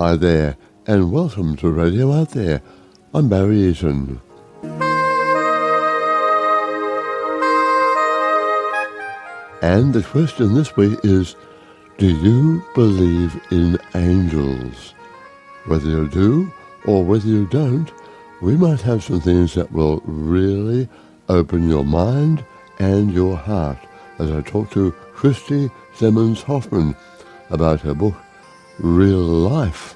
Hi there, and welcome to Radio Out There. I'm Barry Eaton. And the question this week is, do you believe in angels? Whether you do or whether you don't, we might have some things that will really open your mind and your heart as I talk to Christi Clemons Hoffman about her book, Real Life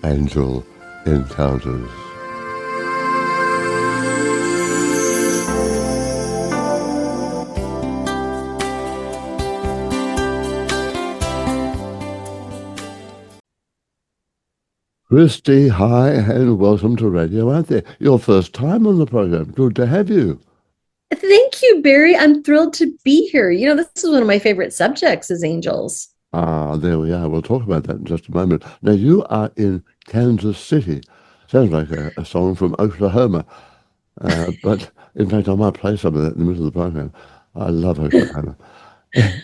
Angel Encounters. Christi, hi, and welcome to Radio Out There. Your first time on the program. Good to have you. Thank you, Barry. I'm thrilled to be here. You know, this is one of my favorite subjects is angels. There we are. We'll talk about that in just a moment. Now, you are in Kansas City. Sounds like a song from Oklahoma. But in fact, I might play some of that in the middle of the program. I love Oklahoma.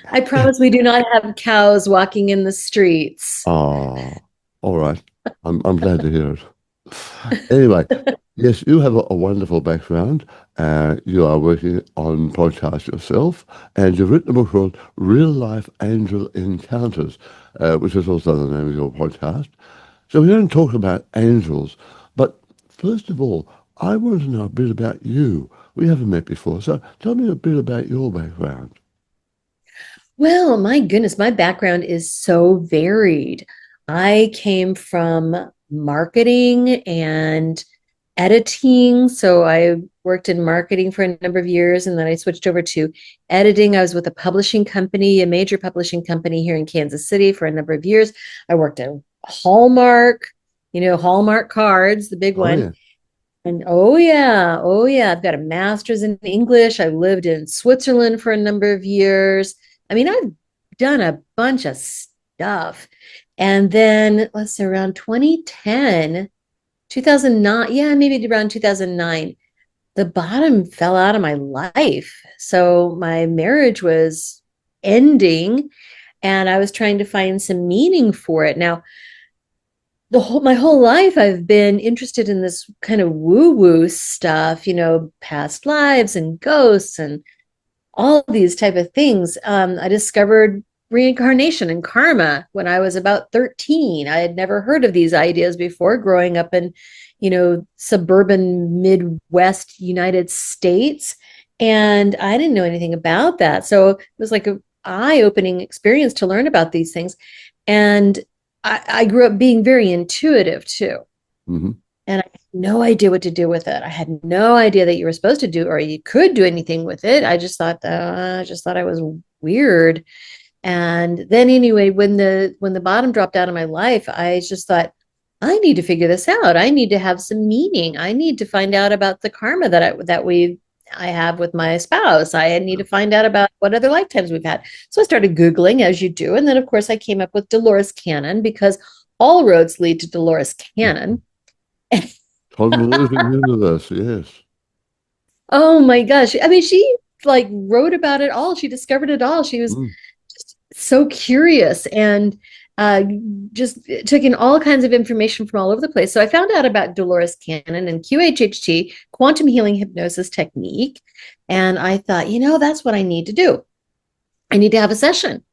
I promise we do not have cows walking in the streets. Oh, all right. I'm glad to hear it. Anyway, yes, you have a wonderful background. You are working on podcasts yourself, and you've written a book called Real Life Angel Encounters, which is also the name of your podcast. So we're going to talk about angels, but first of all, I want to know a bit about you. We haven't met before, so tell me a bit about your background. Well, my goodness, my background is so varied. I came from marketing and editing. So I worked in marketing for a number of years, and then I switched over to editing. I was with a publishing company, a major publishing company here in Kansas City for a number of years. I worked at Hallmark, Hallmark cards, the big one. Yeah. And oh yeah, I've got a master's in English. I lived in Switzerland for a number of years. I mean, I've done a bunch of stuff. And then let's say around 2010, 2009, yeah, maybe around 2009, the bottom fell out of my life. So my marriage was ending and I was trying to find some meaning for it. Now, my whole life I've been interested in this kind of woo-woo stuff, past lives and ghosts and all these type of things. I discovered reincarnation and karma when I was about 13. I had never heard of these ideas before growing up in, suburban Midwest United States. And I didn't know anything about that. So it was like an eye-opening experience to learn about these things. And I grew up being very intuitive too. Mm-hmm. And I had no idea what to do with it. I had no idea that you were supposed to do or you could do anything with it. I just thought I was weird. And then anyway, when the bottom dropped out of my life, I just thought, I need to figure this out. I need to have some meaning. I need to find out about the karma I have with my spouse. I need to find out about what other lifetimes we've had. So I started Googling, as you do. And then, of course, I came up with Dolores Cannon because all roads lead to Dolores Cannon. Convoluted universe, yes. Oh my gosh. I mean, she wrote about it all. She discovered it all. She was just so curious and just took in all kinds of information from all over the place. So I found out about Dolores Cannon and QHHT, quantum healing hypnosis technique. And I thought, that's what I need to do. I need to have a session.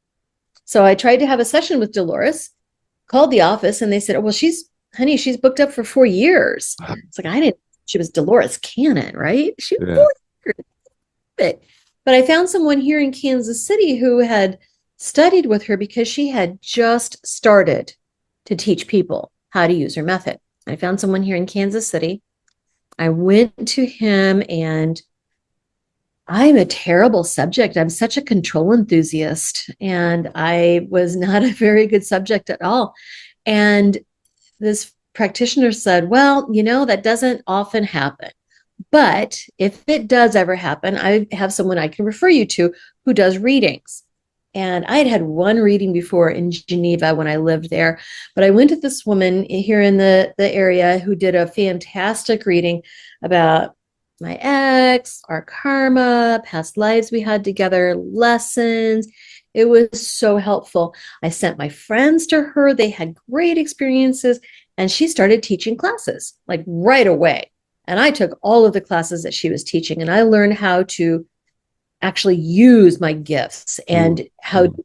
So I tried to have a session with Dolores, called the office, and they said, oh, well, she's booked up for 4 years. It's like, she was Dolores Cannon, right? She was 4 years. But I found someone here in Kansas City who had studied with her because she had just started to teach people how to use her method. I found someone here in Kansas City. I went to him, and I'm a terrible subject. I'm such a control enthusiast, and I was not a very good subject at all. And this practitioner said, well, that doesn't often happen. But if it does ever happen, I have someone I can refer you to who does readings. And I had one reading before in Geneva when I lived there. But I went to this woman here in the area who did a fantastic reading about my ex, our karma, past lives we had together, lessons. It was so helpful. I sent my friends to her. They had great experiences, and she started teaching classes like right away. And I took all of the classes that she was teaching, and I learned how to actually use my gifts Mm, and how mm. to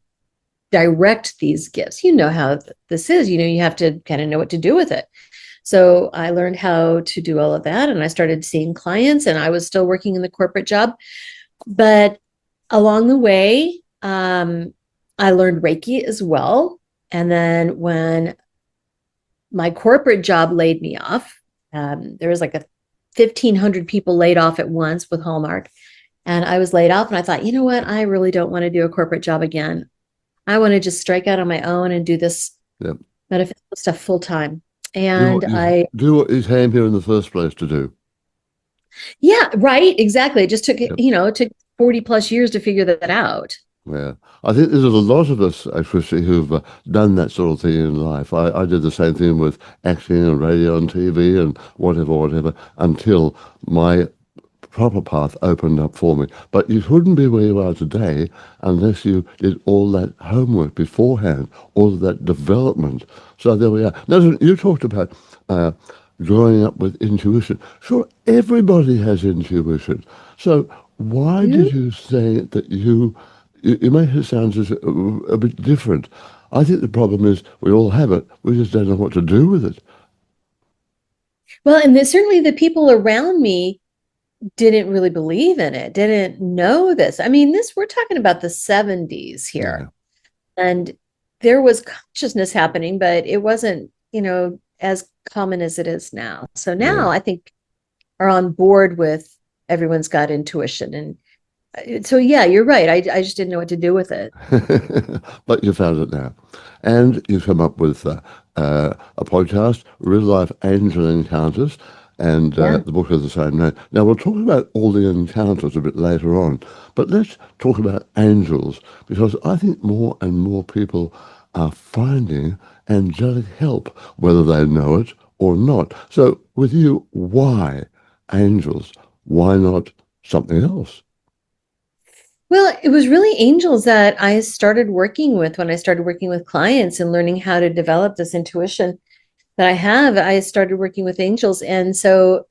direct these gifts. You know how this is, you have to kind of know what to do with it. So I learned how to do all of that, and I started seeing clients, and I was still working in the corporate job. But along the way, I learned Reiki as well. And then when my corporate job laid me off, there was like 1,500 people laid off at once with Hallmark. And I was laid off, and I thought, you know what? I really don't want to do a corporate job again. I want to just strike out on my own and do this Yep. metaphysical stuff full time. Do And what you do what you came here in the first place to do. yeah, right, exactly. It just took, Yep. it took 40 plus years to figure that out. Yeah, I think there's a lot of us, actually, who've done that sort of thing in life. I did the same thing with acting and radio and TV and whatever, until my proper path opened up for me. But you wouldn't be where you are today unless you did all that homework beforehand, all of that development. So there we are. Now, you talked about uh, growing up with intuition. Sure, everybody has intuition. So why You? did you say that you make it sound just a bit different? I think the problem is we all have it. We just don't know what to do with it. Well, and certainly the people around me didn't really believe in it, didn't know this. I mean, we're talking about the 70s Yeah, here. And there was consciousness happening, but it wasn't, as common as it is now. So yeah. now I think are on board with everyone's got intuition. And so, yeah, you're right. I just didn't know what to do with it. But you found it now. And you come up with a podcast, Real Life Angel Encounters, and Yeah. the book is the same name. Now, we'll talk about all the encounters a bit later on, but let's talk about angels, because I think more and more people are finding angelic help, whether they know it or not. So, with you, why angels? Why not something else? Well, it was really angels that I started working with when I started working with clients and learning how to develop this intuition that I have. I started working with angels. And so,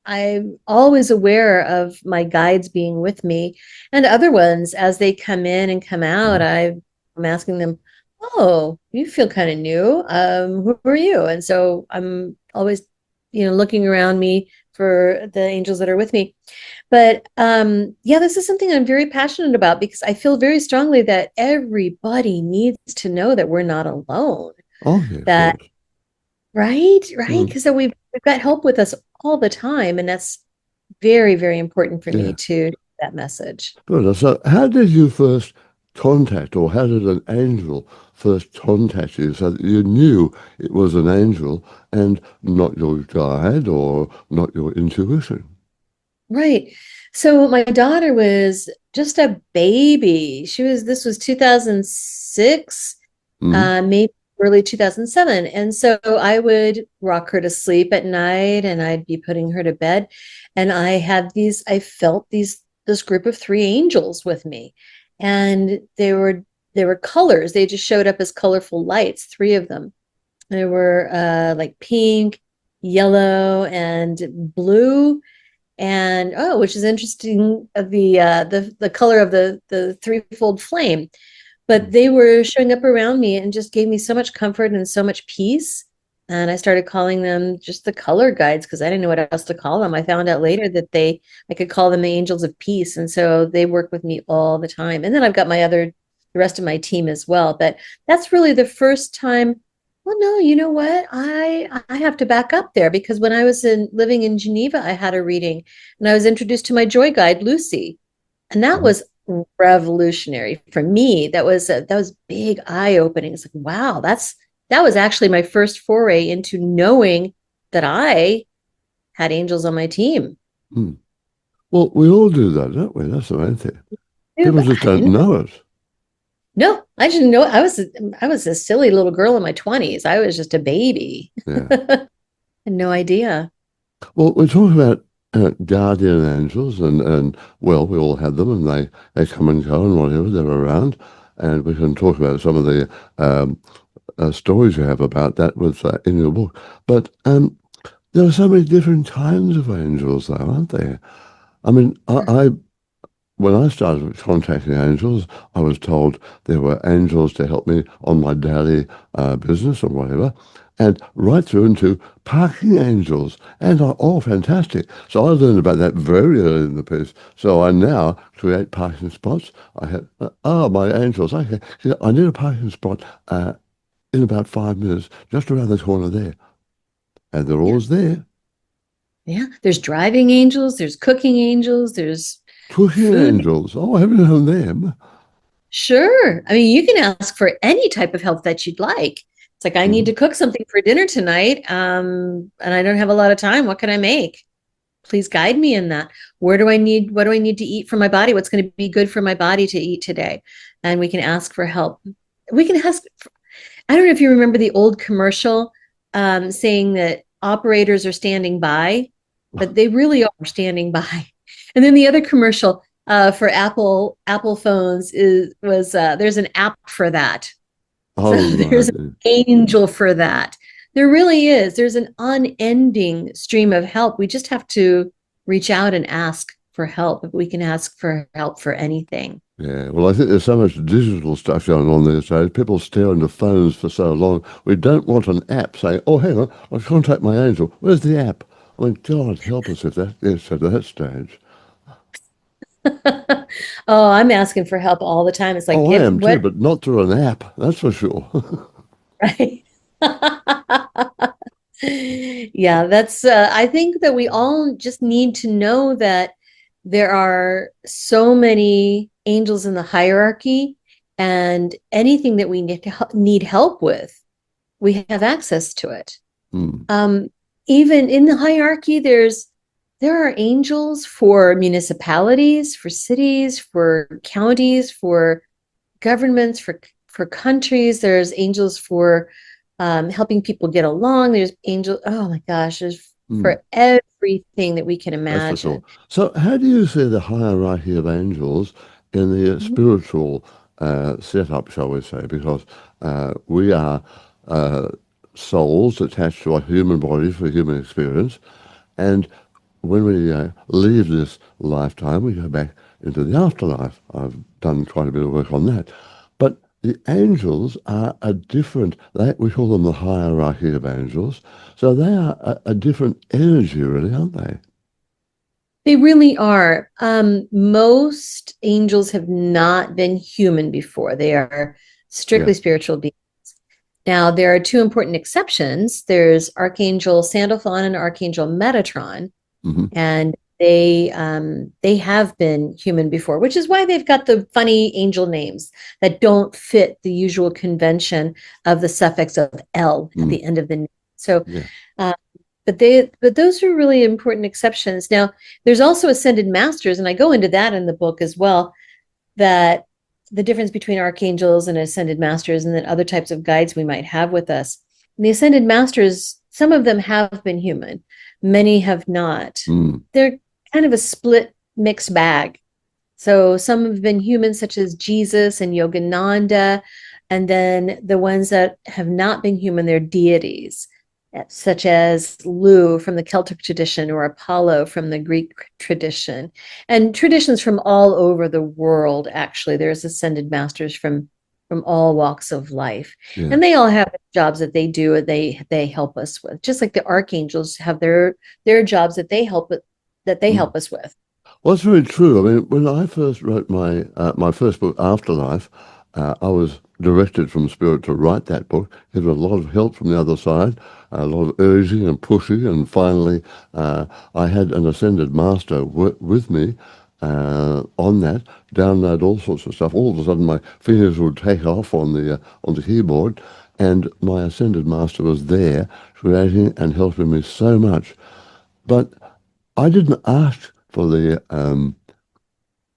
I'm always aware of my guides being with me and other ones as they come in and come out. Mm. I'm asking them, "Oh, you feel kind of new. Who are you?" And so I'm always, looking around me for the angels that are with me. But yeah, this is something I'm very passionate about because I feel very strongly that everybody needs to know that we're not alone. Oh, yeah, of That course. right, Mm. because we've got help with us all the time, and that's very, very important for me Yeah. to that message. Good. So, how did you first contact, or how did an angel first contact you so that you knew it was an angel and not your guide or not your intuition? Right. So my daughter was just a baby. This was 2006, Mm. maybe early 2007. And so I would rock her to sleep at night and I'd be putting her to bed. And I felt this group of three angels with me. And they were colors. They just showed up as colorful lights, three of them. They were like pink, yellow, and blue, and which is interesting, the color of the threefold flame. But Mm. they were showing up around me and just gave me so much comfort and so much peace. And I started calling them just the color guides because I didn't know what else to call them. I found out later that I could call them the angels of peace, and so they work with me all the time. And then I've got the rest of my team as well. But that's really the first time. Well, no, you know what? I have to back up there because when I was living in Geneva, I had a reading and I was introduced to my joy guide, Lucy. And that Mm. was revolutionary for me. That was big eye opening. It's like, wow, that was actually my first foray into knowing that I had angels on my team. Mm. Well, we all do that, don't we? That's the main thing. Yeah, People but just I don't didn't know it. know. I didn't know. I was a silly little girl in my 20s. I was just a baby. Yeah. Had no idea. Well, we're talking about guardian angels, and well, we all have them, and they come and go and whatever, they're around. And we can talk about some of the stories you have about that with in your book. But there are so many different kinds of angels, though, aren't there? I mean, I when I started contacting angels, I was told there were angels to help me on my daily business or whatever, and right through into parking angels. And oh, fantastic. So I learned about that very early in the piece. So I now create parking spots. I have, my angels, okay, I need a parking spot in about 5 minutes, just around the corner there. And they're Yeah. always there. Yeah. There's driving angels, there's cooking angels, there's Cooking food. angels. Oh, I haven't known them. Sure. I mean, you can ask for any type of help that you'd like. It's like, I need to Mm. cook something for dinner tonight, and I don't have a lot of time. What can I make? Please guide me in that. What do I need to eat for my body? What's going to be good for my body to eat today? And we can ask for help. We can ask, I don't know if you remember the old commercial saying that operators are standing by, but they really are standing by. And then the other commercial for Apple phones was there's an app for that. So Oh, there's an right. angel for that. There really is. There's an unending stream of help. We just have to reach out and ask for help. We can ask for help for anything. Yeah, well, I think there's so much digital stuff going on these days. People stare into phones for so long. We don't want an app saying, "Oh, hang on, I'll contact my angel." Where's the app? I mean, God help us if that gets to that stage. Oh, I'm asking for help all the time. It's like, Oh, I give am too, what, but not through an app. That's for sure. right? Yeah, that's, I think that we all just need to know that there are so many angels in the hierarchy, and anything that we need help with, we have access to it. Hmm. Um, Even in the hierarchy, there are angels for municipalities, for cities, for counties, for governments, for countries. There's angels for helping people get along. There's angel. Oh my gosh, there's Hmm. for everything that we can That's for sure. imagine. So, how do you see the hierarchy of angels in the spiritual setup, shall we say? Because we are uh, souls attached to a human body for human experience, and when we leave this lifetime, we go back into the afterlife. I've done quite a bit of work on that. But the angels are a different, we call them the hierarchy of angels. So they are a different energy, really, aren't they? They really are. Most angels have not been human before. They are Yeah. strictly spiritual beings. Now, there are two important exceptions. There's Archangel Sandalphon and Archangel Metatron, Hmm. and they have been human before, which is why they've got the funny angel names that don't fit the usual convention of the suffix of L at Mm. the end of the name. So, Yeah. uh, but those are really important exceptions. Now, there's also ascended masters, and I go into that in the book as well. That the difference between archangels and ascended masters, and then other types of guides we might have with us. And the ascended masters, some of them have been human, many have not. Mm. They're kind of a split mixed bag. So some have been human, such as Jesus and Yogananda, and then the ones that have not been human, they're deities, such as Lu from the Celtic tradition or Apollo from the Greek tradition, and traditions from all over the world. Actually, there's ascended masters from all walks of life, Yeah. and they all have jobs that they do, and they help us with, just like the archangels have their jobs that they Mm. help us with. Well, it's very true. I mean, when I first wrote my first book, Afterlife, I was directed from Spirit to write that book. There was a lot of help from the other side, a lot of urging and pushing, and finally, I had an ascended master with me on that, download all sorts of stuff. All of a sudden, my fingers would take off on the keyboard, and my ascended master was there, creating and helping me so much. But I didn't ask for the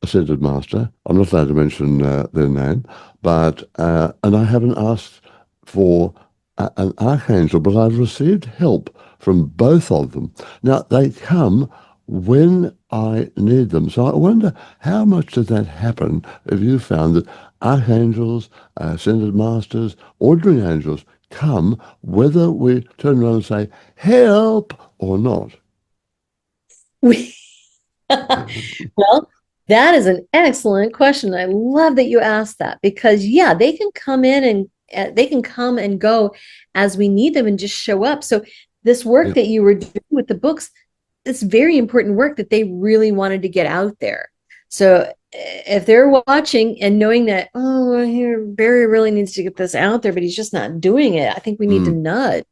ascended master. I'm not allowed to mention their name, but and I haven't asked for an archangel, but I've received help from both of them. Now they come when I need them. So I wonder how much does that happen if you found that archangels, ascended masters, ordinary angels come whether we turn around and say, help or not? We Well, that is an excellent question. I love that you asked that because, yeah, they can come in and they can come and go as we need them and just show up. So, this work Yeah. that you were doing with the books, it's very important work that they really wanted to get out there. So, if they're watching and knowing that, oh, here Barry really needs to get this out there, but he's just not doing it, I think we need to Mm, nudge.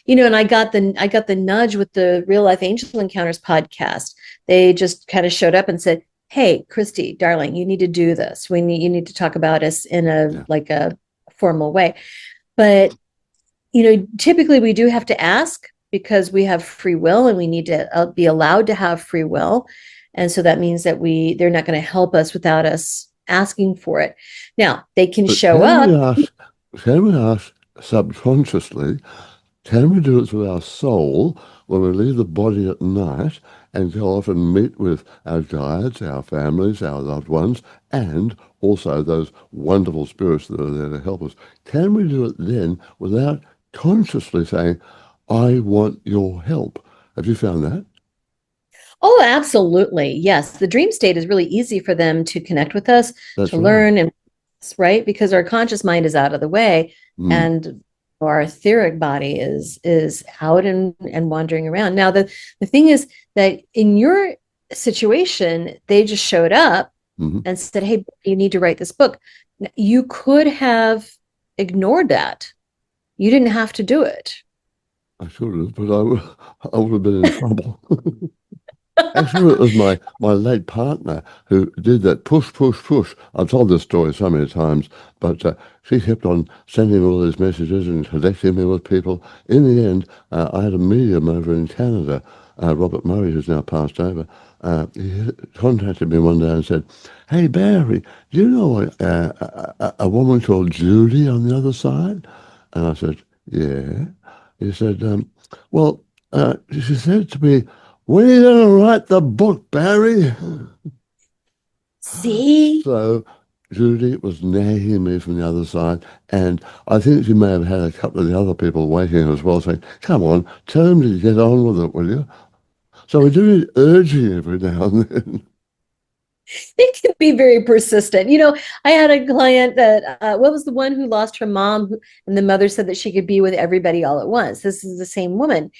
And I got the nudge with the Real Life Angel Encounters podcast. They just kind of showed up and said, "Hey, Christy, darling, you need to do this. You need to talk about us in yeah. a formal way." But typically we do have to ask because we have free will and we need to be allowed to have free will. And so that means that they're not going to help us without us asking for it. Now, they can But show up. can we ask subconsciously, can we do it through our soul when we leave the body at night and go off and meet with our guides, our families, our loved ones, and also those wonderful spirits that are there to help us? Can we do it then without consciously saying, I want your help? Have you found that? Oh, absolutely. Yes. The dream state is really easy for them to connect with us, That's to right. learn and right because our conscious mind is out of the way Mm, and our etheric body is out and wandering around. Now the thing is that in your situation, they just showed up hmm. and said, "Hey, you need to write this book." You could have ignored that. You didn't have to do it. I should have, but I would have been in trouble. Actually, it was my late partner who did that push, push, push. I've told this story so many times, but she kept on sending all these messages and connecting me with people. In the end, I had a medium over in Canada, Robert Murray, who's now passed over. He contacted me one day and said, "Hey, Barry, do you know a woman called Judy on the other side?" And I said, "Yeah." He said, "Well," she said to me, when are you going to write the book, Barry? See? So Judy was nagging me from the other side, and I think she may have had a couple of the other people waiting as well, saying, "Come on, tell him to get on with it, will you?" So we do need urging every now and then. It can be very persistent. I had a client that, what was the one who lost her mom, and the mother said that she could be with everybody all at once. This is the same woman.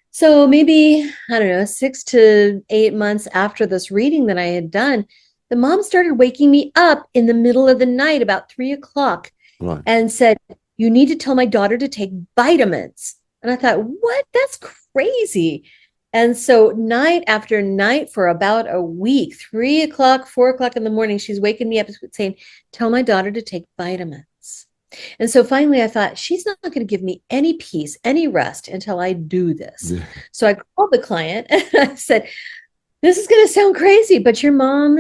So maybe, I don't know, 6 to 8 months after this reading that I had done, the mom started waking me up in the middle of the night, about 3 o'clock, Right. and said, "You need to tell my daughter to take vitamins." And I thought, what? That's crazy. And so night after night for about a week, 3 o'clock, 4 o'clock in the morning, she's waking me up saying, "Tell my daughter to take vitamins." And so finally I thought, she's not going to give me any peace, any rest until I do this. Yeah. So I called the client and I said, "This is going to sound crazy, but your mom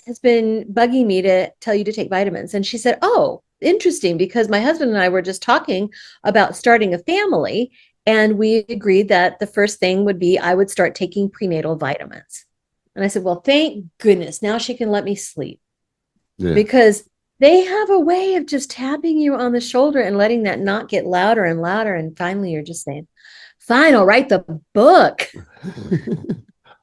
has been bugging me to tell you to take vitamins." And she said, "Oh, interesting, because my husband and I were just talking about starting a family. And we agreed that the first thing would be I would start taking prenatal vitamins." And I said, "Well, thank goodness. Now she can let me sleep." Yes. Because they have a way of just tapping you on the shoulder and letting that knot get louder and louder. And finally, you're just saying, "Fine, I'll write the book."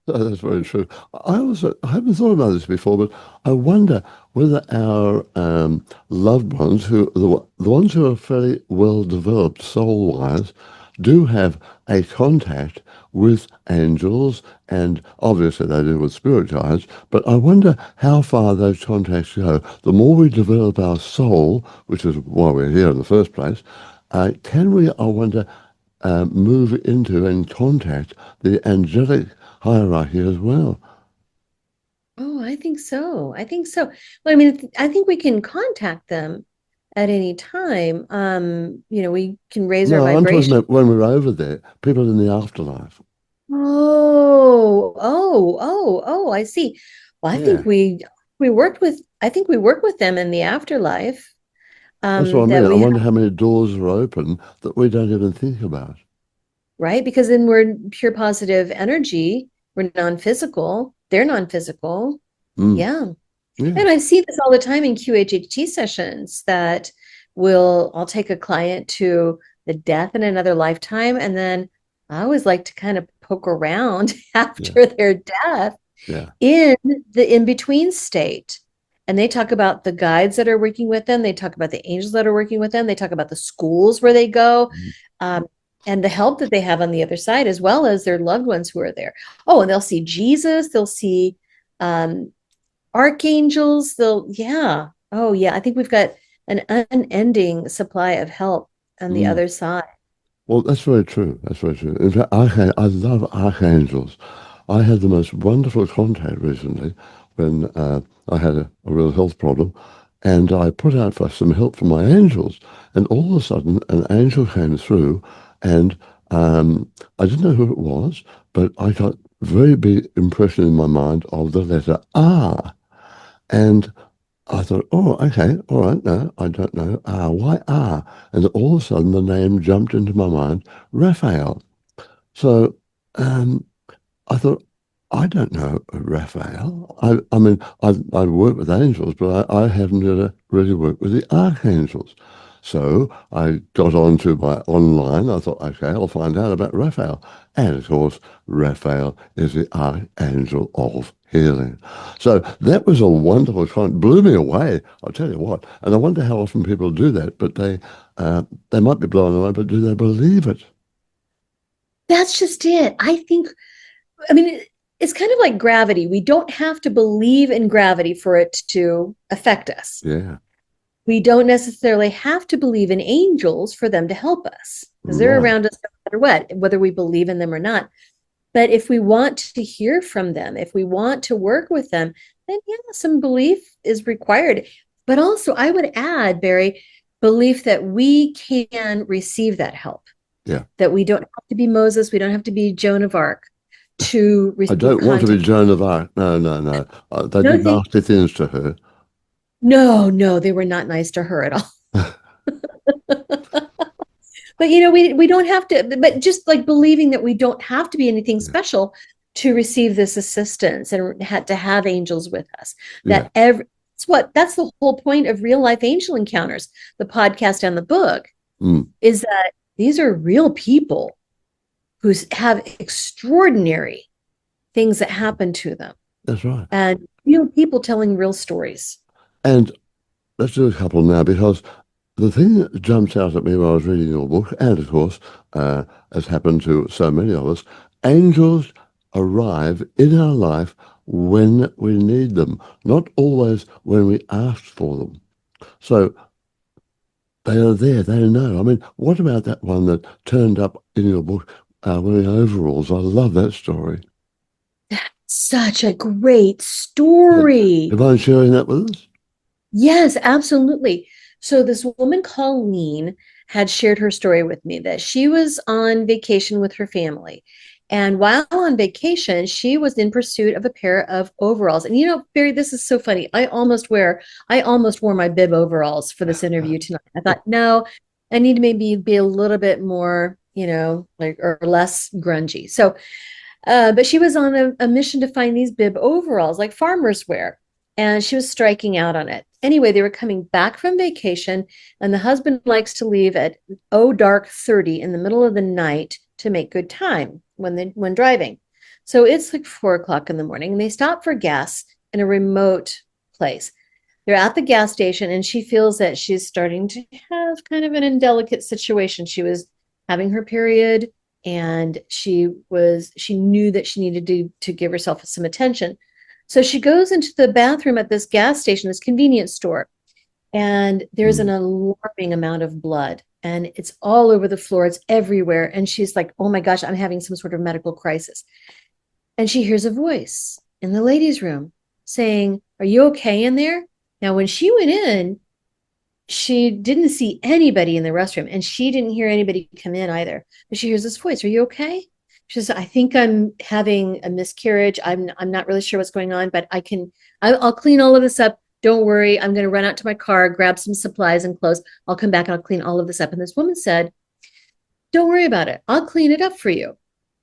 That's very true. I haven't thought about this before, but I wonder whether our loved ones, the ones who are fairly well developed soul-wise, do have a contact with angels, and obviously they do with spirit guides. But I wonder how far those contacts go. The more we develop our soul, which is why we're here in the first place, can we, I wonder, move into and contact the angelic hierarchy as well? Oh, I think so. I think so. Well, I mean, I think we can contact them at any time. We can raise our No, I'm talking vibration. about when we're over there, people in the afterlife. Oh, I see. Well, Yeah, I think we work with them in the afterlife. that's what I mean. That I we have, wonder how many doors are open that we don't even think about. right? Because then we're pure positive energy. we're non-physical. They're non-physical. Mm. Yeah. Yeah. And I see this all the time in QHHT sessions that I'll take a client to the death in another lifetime. And then I always like to kind of poke around Yeah. after their death Yeah. in the in-between state. And they talk about the guides that are working with them. They talk about the angels that are working with them. They talk about the schools where they go, Mm. and the help that they have on the other side, as well as their loved ones who are there. Oh, and they'll see Jesus. They'll see um, archangels. Yeah. Oh, yeah. I think we've got an unending supply of help on the Mm. other side. Well, that's very true. That's very true. In fact, I love archangels. I had the most wonderful contact recently when I had a real health problem, and I put out for some help from my angels, and all of a sudden an angel came through, and I didn't know who it was, but I got a very big impression in my mind of the letter R, and I thought, oh, okay, all right, no, I don't know. Why R? And all of a sudden the name jumped into my mind, Raphael. So um, I thought, I don't know Raphael. I mean, I've worked with angels, but I haven't really worked with the archangels. So I got onto my online. I thought, okay, I'll find out about Raphael. And of course, Raphael is the archangel of healing. So that was a wonderful comment. Blew me away. I'll tell you what. And I wonder how often people do that, but they might be blown away, but do they believe it? That's just it. I mean, it's kind of like gravity. We don't have to believe in gravity for it to affect us. Yeah, We don't necessarily have to believe in angels for them to help us because they're right. around us no matter what, whether we believe in them or not. But if we want to hear from them, if we want to work with them, then yeah, some belief is required. But also, I would add, Barry, belief that we can receive that help, Yeah. that we don't have to be Moses, we don't have to be Joan of Arc to I receive don't want to be contact. Joan of Arc. No, no, no. They No, did nasty things to her. no, they were not nice to her at all. But we don't have to, but just like believing that we don't have to be anything Yeah, special to receive this assistance and had to have angels with us. yeah. That's the whole point of real life angel encounters, the podcast and the book, Mm, is that these are real people who have extraordinary things that happen to them that's right. and real people telling real stories. And let's do a couple now because the thing that jumps out at me when I was reading your book, and of course, has happened to so many of us, angels arrive in our life when we need them, not always when we ask for them. So they are there, they know. I mean, what about that one that turned up in your book wearing overalls? I love that story. Such a great Do story. you mind sharing that with us? Yes, absolutely. So this woman, Colleen, had shared her story with me that she was on vacation with her family. And while on vacation, she was in pursuit of a pair of overalls. And Barry, this is so funny. I almost wore my bib overalls for this interview tonight. I thought, no, I need to maybe be a little bit more, like or less grungy. So but she was on a mission to find these bib overalls, like farmers wear, and she was striking out on it. Anyway, they were coming back from vacation, and the husband likes to leave at dark 30 in the middle of the night to make good time when driving. So it's like 4 o'clock in the morning, and they stop for gas in a remote place. They're at the gas station, and she feels that she's starting to have kind of an indelicate situation. She was having her period and she knew that she needed to give herself some attention. So she goes into the bathroom at this gas station, this convenience store, and there's an Mm, alarming amount of blood and it's all over the floor, it's everywhere, and she's like, oh my gosh, I'm having some sort of medical crisis. And she hears a voice in the ladies room saying, are you okay in there? Now when she went in, she didn't see anybody in the restroom and she didn't hear anybody come in either. But she hears this voice, are you okay? She says, I think I'm having a miscarriage. I'm not really sure what's going on, but I'll clean all of this up. Don't worry. I'm going to run out to my car, grab some supplies and clothes. I'll come back and I'll clean all of this up. And this woman said, don't worry about it. I'll clean it up for you.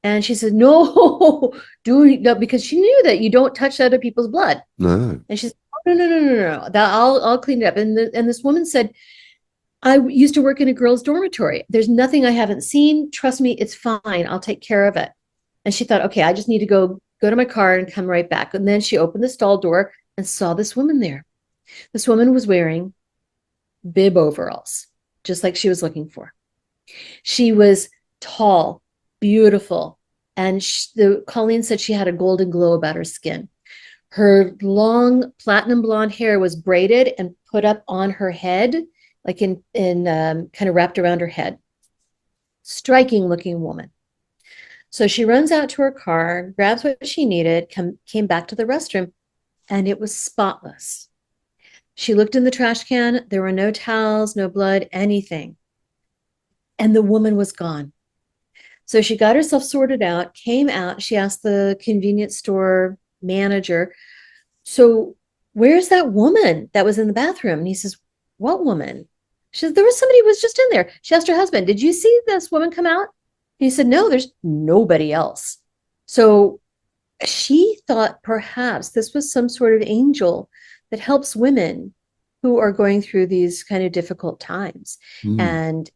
And she said, no, no, because she knew that you don't touch other people's blood. No. And she said, oh, no, no, no, no, no. That I'll clean it up. And this woman said, I used to work in a girls' dormitory. There's nothing I haven't seen. Trust me, it's fine. I'll take care of it. And she thought, okay, I just need to go to my car and come right back. And then she opened the stall door and saw this woman there. This woman was wearing bib overalls, just like she was looking for. She was tall, beautiful, and Colleen said she had a golden glow about her skin. Her long platinum blonde hair was braided and put up on her head, like in kind of wrapped around her head. Striking looking woman. So she runs out to her car, grabs what she needed, came back to the restroom, and it was spotless. She looked in the trash can. There were no towels, no blood, anything. And the woman was gone. So she got herself sorted out, came out. She asked the convenience store manager, so where's that woman that was in the bathroom? And he says, what woman? She said, there was somebody who was just in there. She asked her husband, did you see this woman come out? And he said, no, there's nobody else. So she thought perhaps this was some sort of angel that helps women who are going through these kind of difficult times. Mm. And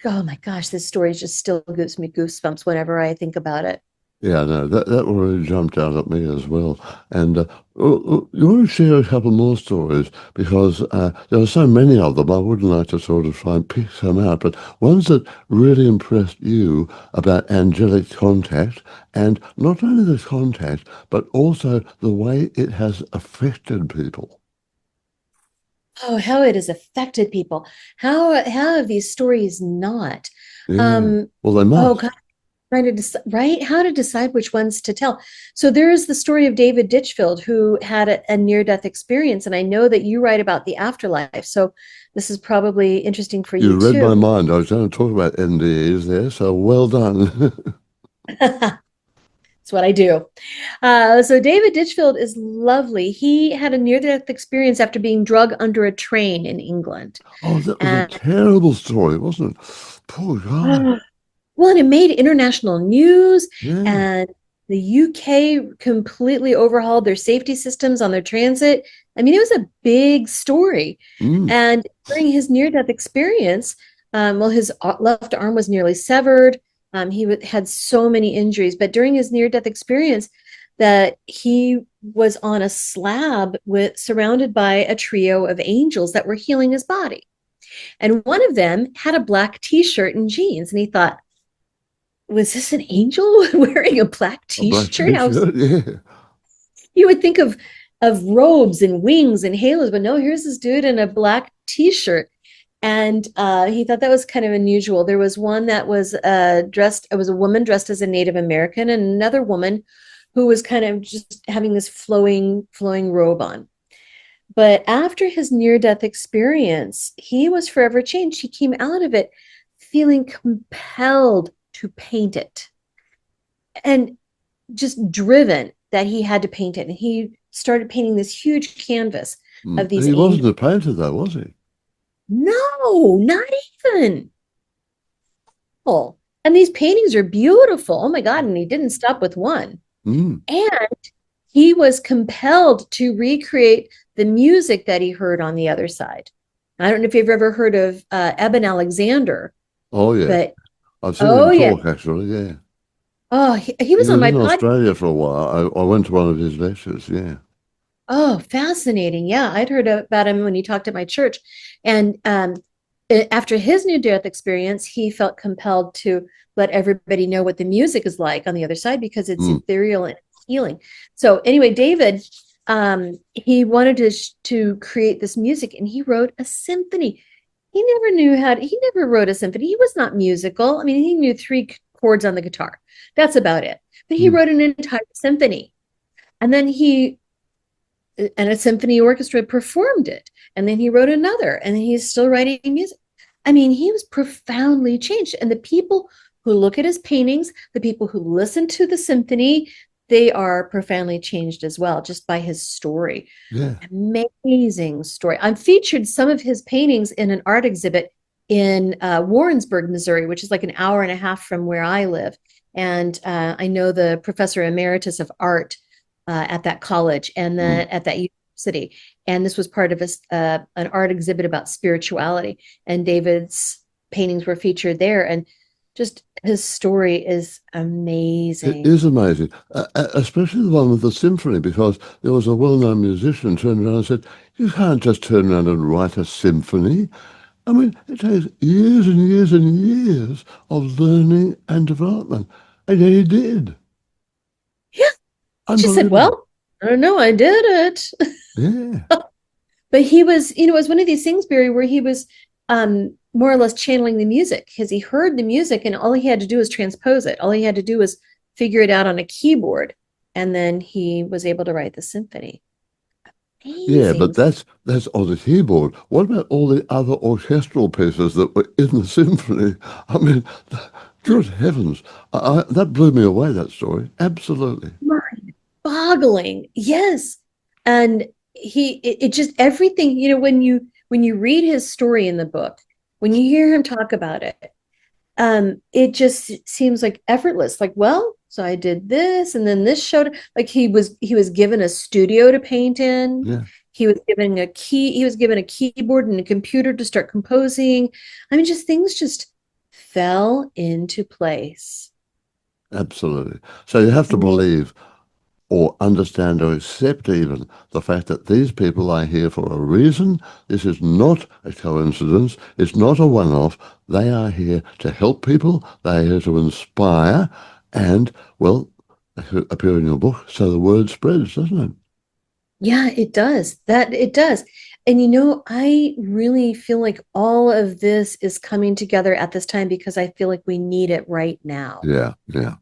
oh my gosh, this story just still gives me goosebumps whenever I think about it. Yeah, no, that one really jumped out at me as well. And you want to share a couple more stories because there are so many of them. I would like to sort of try and pick some out, but ones that really impressed you about angelic contact, and not only the contact, but also the way it has affected people. Oh, how it has affected people. How have these stories not? Yeah, Um, well, they oh must. God, trying to decide, right? How to decide which ones to tell. So there is the story of David Ditchfield, who had a near-death experience, and I know that you write about the afterlife. So this is probably interesting for you You read too. my mind. I was going to talk about NDEs there, so well done. That's what I do. So David Ditchfield is lovely. He had a near-death experience after being drugged under a train in England. Oh, that was a And terrible story, wasn't it? Poor guy. well, and it made international news, Yeah. and the UK completely overhauled their safety systems on their transit. I mean, it was a big story. Mm. And during his near-death experience, well, his left arm was nearly severed. Had so many injuries, but during his near-death experience, that he was on a slab with surrounded by a trio of angels that were healing his body. And one of them had a black t-shirt and jeans, and he thought, was this an angel wearing a black A black t-shirt? How t-shirt, yeah. you would think of robes and wings and halos, but no, here's this dude in a black t-shirt. And he thought that was kind of unusual. There was one that was dressed, it was a woman dressed as a Native American, and another woman who was kind of just having this flowing robe on. But after his near-death experience, he was forever changed. He came out of it feeling compelled to paint it and just driven that he had to paint it. And he started painting this huge canvas of Mm. these He wasn't angels. a painter, though, was he? No, not even. Oh, and these paintings are beautiful. Oh my God. And he didn't stop with one. Mm. And he was compelled to recreate the music that he heard on the other side. I don't know if you've ever heard of Eben Alexander, Oh, yeah. but I've seen oh him yeah. talk, actually, yeah. Oh, he He was on was my in podcast. Australia for a while. I went to one of his lectures, yeah. Oh, fascinating. Yeah, I'd heard about him when he talked at my church. And after his near death experience, he felt compelled to let everybody know what the music is like on the other side because it's Mm. ethereal and healing. So anyway, David, he wanted to create this music, and he wrote a symphony. He never wrote a symphony. He was not musical. I mean, he knew three chords on the guitar. That's about it. But he Mm. wrote an entire symphony. And then a symphony orchestra performed it. And then he wrote another, and then he's still writing music. I mean, he was profoundly changed. And the people who look at his paintings, the people who listen to the symphony, they are profoundly changed as well, just by his story. Yeah. Amazing story. I've featured some of his paintings in an art exhibit in Warrensburg, Missouri, which is like an hour and a half from where I live. And I know the professor emeritus of art at that college and Mm. at that university. And this was part of an art exhibit about spirituality. And David's paintings were featured there. And just his story is It amazing. is amazing, especially the one with the symphony, because there was a well-known musician turned around and said, "You can't just turn around and write a symphony. I mean, it takes years and years and years of learning and development." And yet he did. Yeah. He just said, Unbelievable. well, I don't know, I did it. Yeah, But he was, it was one of these things, Barry, where he was more or less channeling the music because he heard the music and all he had to do was transpose it. All he had to do was figure it out on a keyboard. And then he was able to write the symphony. yeah, but Amazing. that's on the keyboard. What about all the other orchestral pieces that were in the symphony? I mean, good heavens, that blew me away. That story, absolutely. Mind boggling. Yes. And it just everything, when you read his story in the book, when you hear him talk about it just seems like effortless. Like, well, so I did this, and then this showed like he was given a studio to paint in. Yeah, He was given a keyboard and a computer to start composing. I mean, just things just fell into place. absolutely. So you have to Amazing. believe or understand or accept even the fact that these people are here for a reason. This is not a coincidence. It's not a one-off. They are here to help people. They are here to inspire. And, well, they appear in your book, so the word spreads, doesn't it? Yeah, it does. That it does. And I really feel like all of this is coming together at this time because I feel like we need it right now. Yeah, yeah.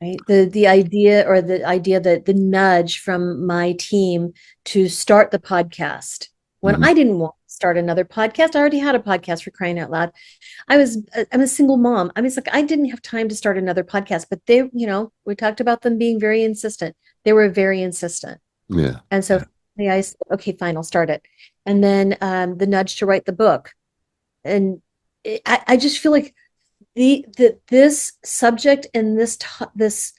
Right. The idea that the nudge from my team to start the podcast when Mm, I didn't want to start another podcast. I already had a podcast for crying out loud. I'm a single mom. I mean, it's like I didn't have time to start another podcast, but we talked about them being very insistent. They were very insistent. yeah, And so yeah. finally I said, okay, fine, I'll start it. And then the nudge to write the book. And I just feel like this subject and this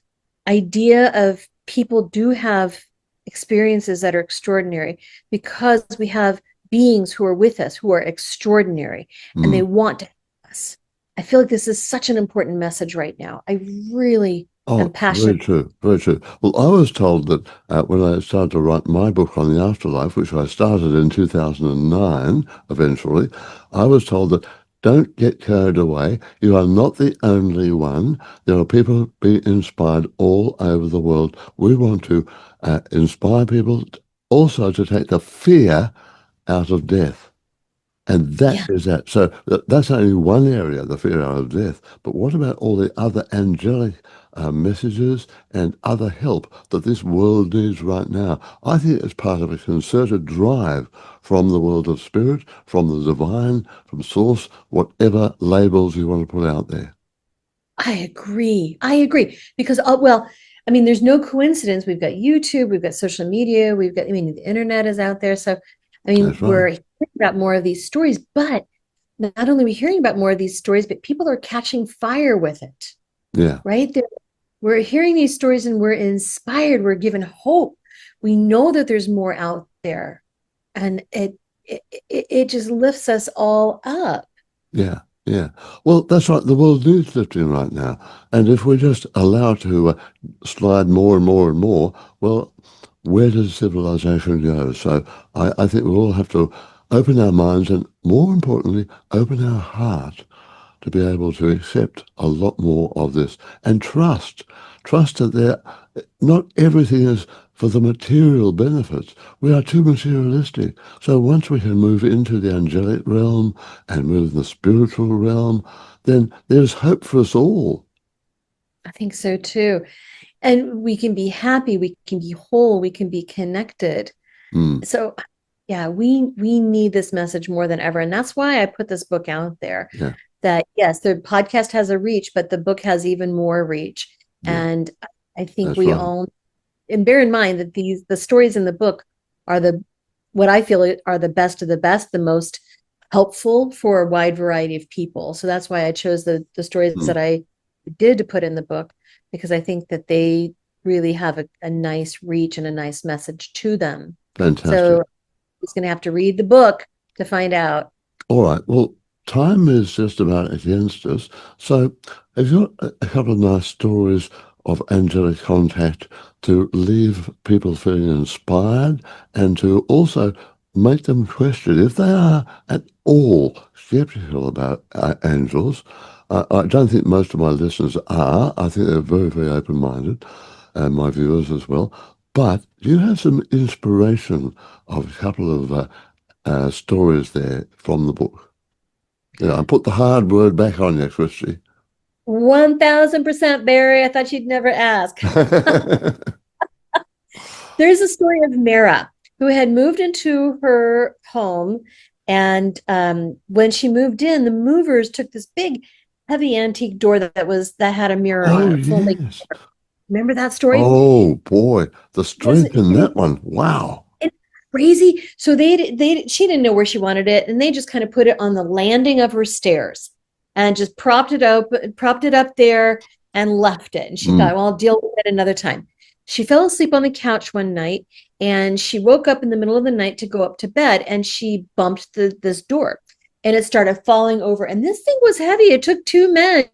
idea of people do have experiences that are extraordinary because we have beings who are with us who are extraordinary and they Mm. want to help us. I feel like this is such an important message right now. I really am Oh, very passionate. true, very true. Well, I was told that when I started to write my book on the afterlife, which I started in 2009, eventually, I was told that don't get carried away. You are not the only one. There are people being inspired all over the world. We want to inspire people also to take the fear out of death. And that Yeah. is that. So that's only one area, the fear of death. But what about all the other angelic messages and other help that this world needs right now? I think it's part of a concerted drive from the world of spirit, from the divine, from source, whatever labels you want to put out there. I agree. I agree because I mean, there's no coincidence. We've got YouTube, we've got social media, I mean, the internet is out there. So, I mean, That's right. we're hearing about more of these stories, but not only are we hearing about more of these stories, but people are catching fire with it, Yeah. right? We're hearing these stories and we're inspired. We're given hope. We know that there's more out there, and it just lifts us all up. Yeah, yeah. Well, that's right. The world needs lifting right now. And if we just allow it to slide more and more and more, well, where does civilization go? So I think we all have to open our minds and, more importantly, open our heart to be able to accept a lot more of this and trust that not everything is for the material benefits. We are too materialistic. So once we can move into the angelic realm and move in the spiritual realm, then there's hope for us all. I think so too. And we can be happy, we can be whole, we can be connected. Mm, So yeah, we need this message more than ever. And that's why I put this book out there yeah, that yes, the podcast has a reach, but the book has even more reach. yeah, And I think that's we right. all and bear in mind that the stories in the book are what I feel are the best of the best, the most helpful for a wide variety of people. So that's why I chose the stories that Mm, did to put in the book, because I think that they really have a nice reach and a nice message to them. Fantastic. So he's going to have to read the book to find out. All right. Well, time is just about against us. So, have you got a couple of nice stories of angelic contact to leave people feeling inspired and to also make them question if they are at all skeptical about angels? I don't think most of my listeners are. I think they're very, very open-minded, and my viewers as well. But you have some inspiration of a couple of stories there from the book. Yeah, I put the hard word back on you, Christy. 1000%, Barry. I thought you'd never ask. There's a story of Mara, who had moved into her home. And when she moved in, the movers took this big, heavy antique door that had a mirror on Oh, it. yes. Remember that story? Oh, boy. The strength in And that one. Wow. it's crazy. So she didn't know where she wanted it, and they just kind of put it on the landing of her stairs and just propped it up there and left it. And she thought, well, I'll deal with it another time. She fell asleep on the couch one night, and she woke up in the middle of the night to go up to bed, and she bumped this door, and it started falling over. And this thing was heavy. It took two men,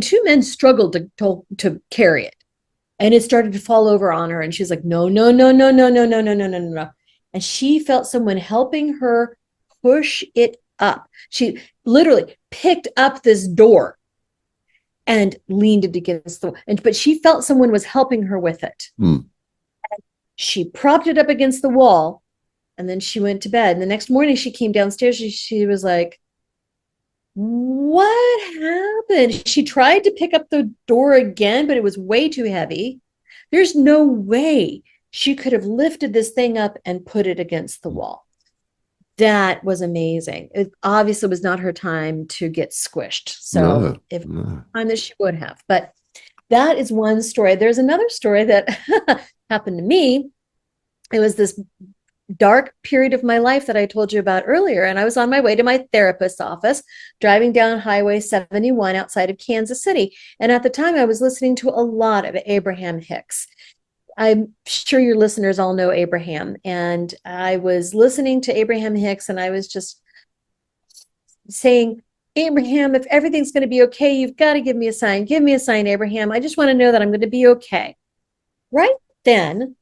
two men struggled to carry it, and it started to fall over on her. And she's like, no, no, no, no, no, no, no, no, no, no, no, no. And she felt someone helping her push it up. She literally picked up this door and leaned it against the wall. But she felt someone was helping her with it. She propped it up against the wall, and then she went to bed. And the next morning she came downstairs. She was like, what happened? She tried to pick up the door again, but it was way too heavy. There's no way she could have lifted this thing up and put it against the wall. That was amazing. It obviously was not her time to get squished. So time that she would have. But that is one story. There's another story that happened to me. It was this dark period of my life that I told you about earlier. And I was on my way to my therapist's office, driving down Highway 71 outside of Kansas City. And at the time, I was listening to a lot of Abraham Hicks. I'm sure your listeners all know Abraham. And I was listening to Abraham Hicks, and I was just saying, Abraham, if everything's going to be okay, you've got to give me a sign. Give me a sign, Abraham. I just want to know that I'm going to be okay. Right then,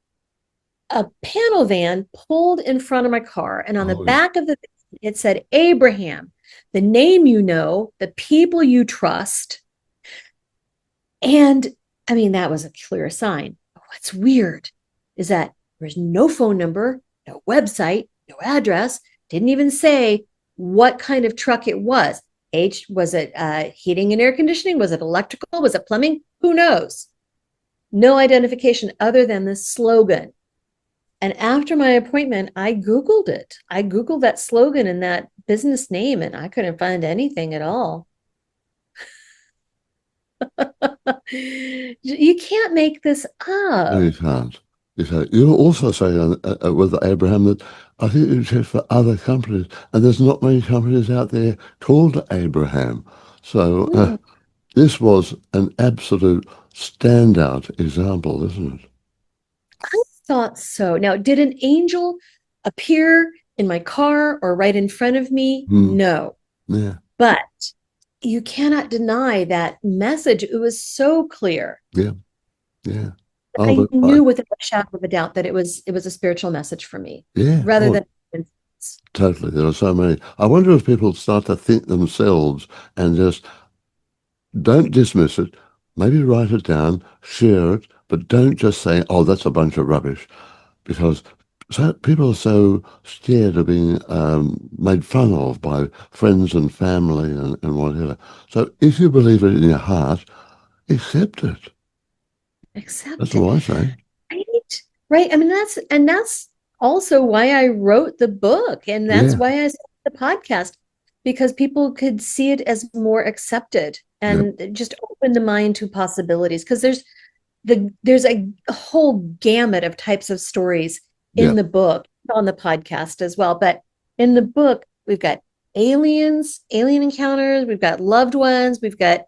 a panel van pulled in front of my car, and on the back of it said, Abraham, the name you know, the people you trust. And I mean, that was a clear sign. What's weird is that there's no phone number, no website, no address, didn't even say what kind of truck it was. Was it heating and air conditioning? Was it electrical? Was it plumbing? Who knows? No identification other than the slogan. And after my appointment, I Googled it. I Googled that slogan and that business name, and I couldn't find anything at all. You can't make this up. No, you can't. You're also saying with Abraham that I think you check for other companies, and there's not many companies out there called Abraham. So this was an absolute standout example, isn't it? I thought so. Now, did an angel appear in my car or right in front of me? No. Yeah. But you cannot deny that message. It was so clear. Yeah. Yeah. I knew without a shadow of a doubt that it was a spiritual message for me. Yeah. Rather than totally. There are so many. I wonder if people start to think themselves and just don't dismiss it. Maybe write it down, share it, but don't just say, oh, that's a bunch of rubbish. Because people are so scared of being made fun of by friends and family and whatever. So if you believe it in your heart, accept it. That's what I say. Right. Right. I mean, that's also why I wrote the book, and that's why I started the podcast, because people could see it as more accepted and just open the mind to possibilities. Because there's a whole gamut of types of stories in the book, on the podcast as well. But in the book, we've got aliens, alien encounters, we've got loved ones, we've got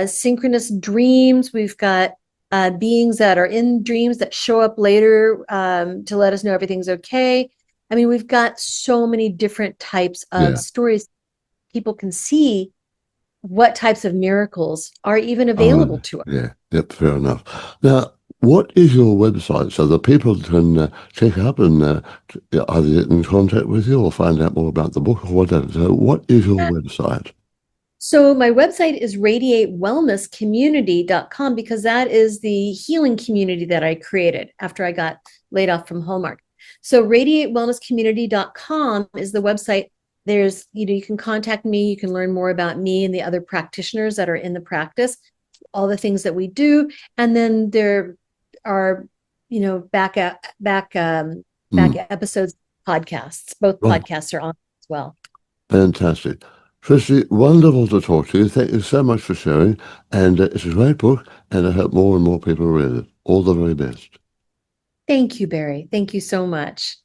synchronous dreams. We've got beings that are in dreams that show up later to let us know everything's okay. I mean, we've got so many different types of stories. People can see what types of miracles are even available to us. Yeah, yep, fair enough. Now, what is your website so that people can check up and either get in contact with you or find out more about the book or whatever? So what is your website? So my website is radiatewellnesscommunity.com because that is the healing community that I created after I got laid off from Hallmark. So radiatewellnesscommunity.com is the website. There's, you can contact me, you can learn more about me and the other practitioners that are in the practice, all the things that we do. And then there are, back episodes, podcasts. Both podcasts are on as well. Fantastic. Christi, wonderful to talk to you. Thank you so much for sharing. And it's a great book, and I hope more and more people read it. All the very best. Thank you, Barry. Thank you so much.